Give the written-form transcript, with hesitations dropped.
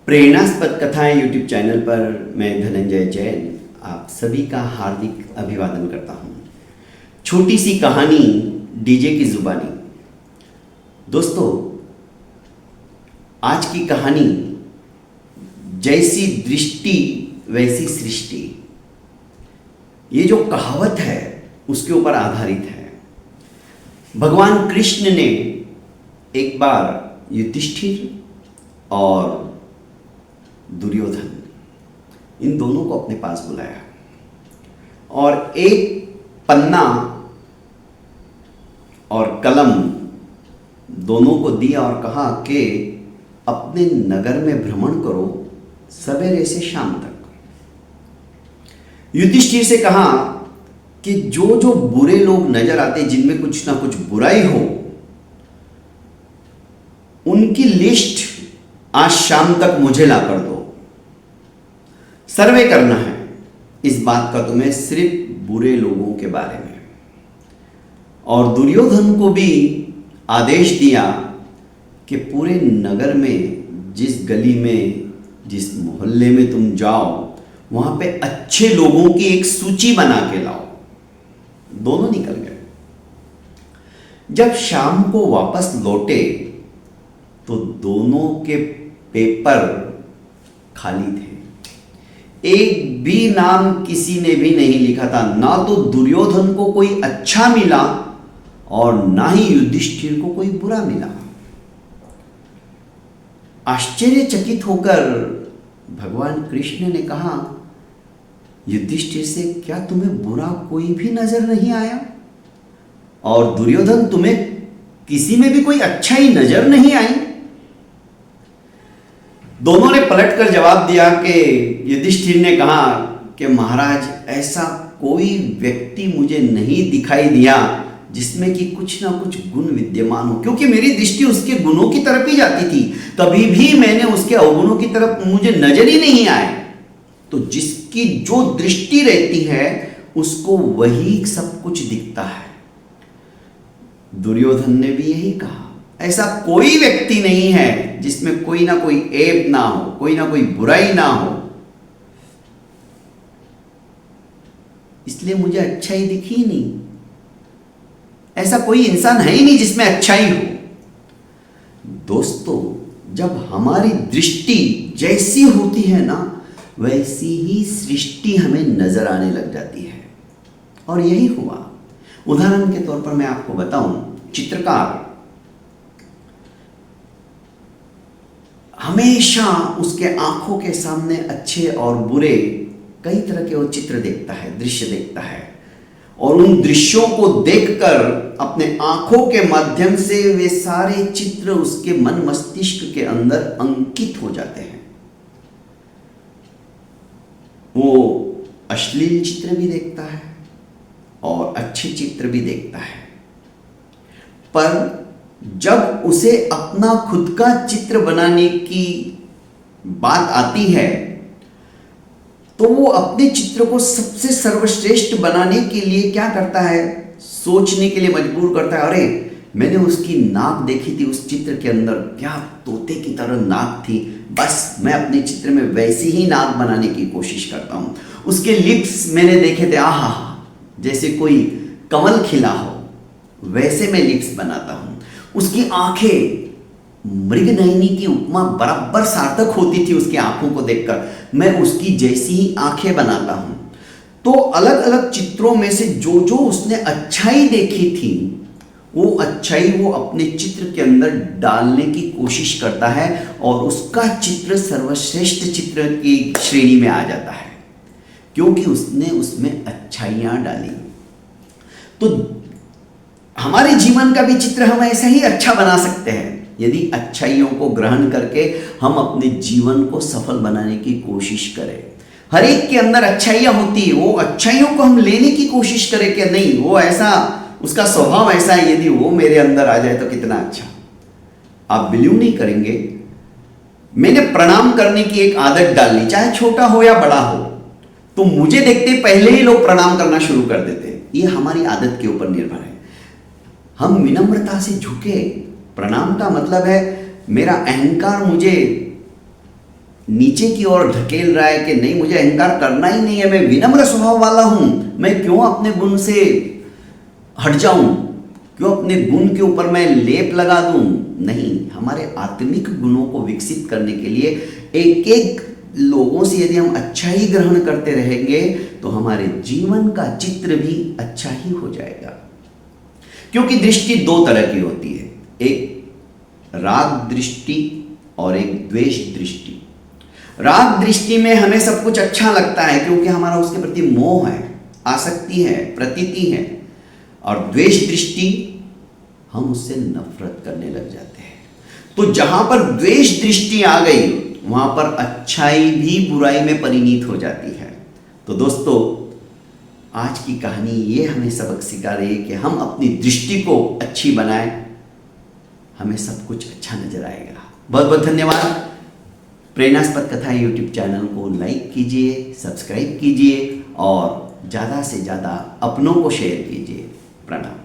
प्रेरणास्पद कथाएं YouTube channel पर मैं धनंजय जैन आप सभी का हार्दिक अभिवादन करता हूं। छोटी सी कहानी डीजे की जुबानी। दोस्तों, आज की कहानी जैसी दृष्टि वैसी सृष्टि, ये जो कहावत है उसके ऊपर आधारित है। भगवान कृष्ण ने एक बार युधिष्ठिर और दुर्योधन इन दोनों को अपने पास बुलाया और एक पन्ना और कलम दोनों को दिया और कहा कि अपने नगर में भ्रमण करो सवेरे से शाम तक। युधिष्ठिर से कहा कि जो जो बुरे लोग नजर आते जिनमें कुछ ना कुछ बुराई हो, उनकी लिस्ट आज शाम तक मुझे ला कर दो। सर्वे करना है इस बात का तुम्हें सिर्फ बुरे लोगों के बारे में। और दुर्योधन को भी आदेश दिया कि पूरे नगर में जिस गली में जिस मोहल्ले में तुम जाओ वहां पे अच्छे लोगों की एक सूची बना के लाओ। दोनों निकल गए। जब शाम को वापस लौटे तो दोनों के पेपर खाली थे। एक भी नाम किसी ने भी नहीं लिखा था। ना तो दुर्योधन को कोई अच्छा मिला और ना ही युधिष्ठिर को कोई बुरा मिला। आश्चर्यचकित होकर भगवान कृष्ण ने कहा, युधिष्ठिर से, क्या तुम्हें बुरा कोई भी नजर नहीं आया? और दुर्योधन, तुम्हें किसी में भी कोई अच्छाई नजर नहीं आई? दोनों ने पलटकर जवाब दिया कि युधिष्ठिर ने कहा कि महाराज, ऐसा कोई व्यक्ति मुझे नहीं दिखाई दिया जिसमें कि कुछ ना कुछ गुण विद्यमान हो, क्योंकि मेरी दृष्टि उसके गुणों की तरफ ही जाती थी। कभी भी मैंने उसके अवगुणों की तरफ मुझे नजर ही नहीं आए। तो जिसकी जो दृष्टि रहती है उसको वही सब कुछ दिखता है। दुर्योधन ने भी यही कहा, ऐसा कोई व्यक्ति नहीं है जिसमें कोई ना कोई ऐब ना हो, कोई ना कोई बुराई ना हो, इसलिए मुझे अच्छाई दिखी ही नहीं। ऐसा कोई इंसान है ही नहीं जिसमें अच्छाई हो। दोस्तों, जब हमारी दृष्टि जैसी होती है ना, वैसी ही सृष्टि हमें नजर आने लग जाती है। और यही हुआ। उदाहरण के तौर पर मैं आपको बताऊं, चित्रकार हमेशा उसके आंखों के सामने अच्छे और बुरे कई तरह के वो चित्र देखता है, दृश्य देखता है, और उन दृश्यों को देखकर अपने आंखों के माध्यम से वे सारे चित्र उसके मन मस्तिष्क के अंदर अंकित हो जाते हैं। वो अश्लील चित्र भी देखता है और अच्छे चित्र भी देखता है, पर जब उसे अपना खुद का चित्र बनाने की बात आती है तो वो अपने चित्र को सबसे सर्वश्रेष्ठ बनाने के लिए क्या करता है, सोचने के लिए मजबूर करता है, अरे मैंने उसकी नाक देखी थी उस चित्र के अंदर, क्या तोते की तरह नाक थी, बस मैं अपने चित्र में वैसी ही नाक बनाने की कोशिश करता हूँ। उसके लिप्स मैंने देखे थे, आहा, जैसे कोई कमल खिला हो, वैसे मैं लिप्स बनाता हूँ। उसकी आंखें मृगनयनी की उपमा बराबर सार्थक होती थी उसकी आंखों को देखकर, मैं उसकी जैसी ही आंखें बनाता हूं। तो अलग अलग चित्रों में से जो जो उसने अच्छाई देखी थी, वो अच्छाई वो अपने चित्र के अंदर डालने की कोशिश करता है और उसका चित्र सर्वश्रेष्ठ चित्र की श्रेणी में आ जाता है, क्योंकि उसने उसमें अच्छाइयां डाली। तो हमारे जीवन का भी चित्र हम ऐसा ही अच्छा बना सकते हैं यदि अच्छाइयों को ग्रहण करके हम अपने जीवन को सफल बनाने की कोशिश करें। हर एक के अंदर अच्छाइयां होती है, वो अच्छाइयों को हम लेने की कोशिश करें कि नहीं, वो ऐसा, उसका स्वभाव ऐसा है, यदि वो मेरे अंदर आ जाए तो कितना अच्छा। आप बिलीव नहीं करेंगे, मैंने प्रणाम करने की एक आदत डालनी, चाहे छोटा हो या बड़ा हो, तो मुझे देखते पहले ही लोग प्रणाम करना शुरू कर देते। ये हमारी आदत के ऊपर निर्भर है। हम विनम्रता से झुके। प्रणाम का मतलब है मेरा अहंकार मुझे नीचे की ओर ढकेल रहा है कि नहीं, मुझे अहंकार करना ही नहीं है, मैं विनम्र स्वभाव वाला हूं, मैं क्यों अपने गुण से हट जाऊं, क्यों अपने गुण के ऊपर मैं लेप लगा दूं। नहीं, हमारे आत्मिक गुणों को विकसित करने के लिए एक एक लोगों से यदि हम अच्छा ही ग्रहण करते रहेंगे तो हमारे जीवन का चित्र भी अच्छा ही हो जाएगा। क्योंकि दृष्टि दो तरह की होती है, एक राग दृष्टि और एक द्वेष दृष्टि। राग दृष्टि में हमें सब कुछ अच्छा लगता है क्योंकि हमारा उसके प्रति मोह है, आसक्ति है, प्रतीति है। और द्वेष दृष्टि, हम उससे नफरत करने लग जाते हैं। तो जहां पर द्वेष दृष्टि आ गई वहां पर अच्छाई भी बुराई में परिणित हो जाती है। तो दोस्तों, आज की कहानी ये हमें सबक सिखा रही है कि हम अपनी दृष्टि को अच्छी बनाएं, हमें सब कुछ अच्छा नजर आएगा। बहुत बहुत धन्यवाद। प्रेरणास्पद कथा यूट्यूब चैनल को लाइक कीजिए, सब्सक्राइब कीजिए और ज़्यादा से ज़्यादा अपनों को शेयर कीजिए। प्रणाम।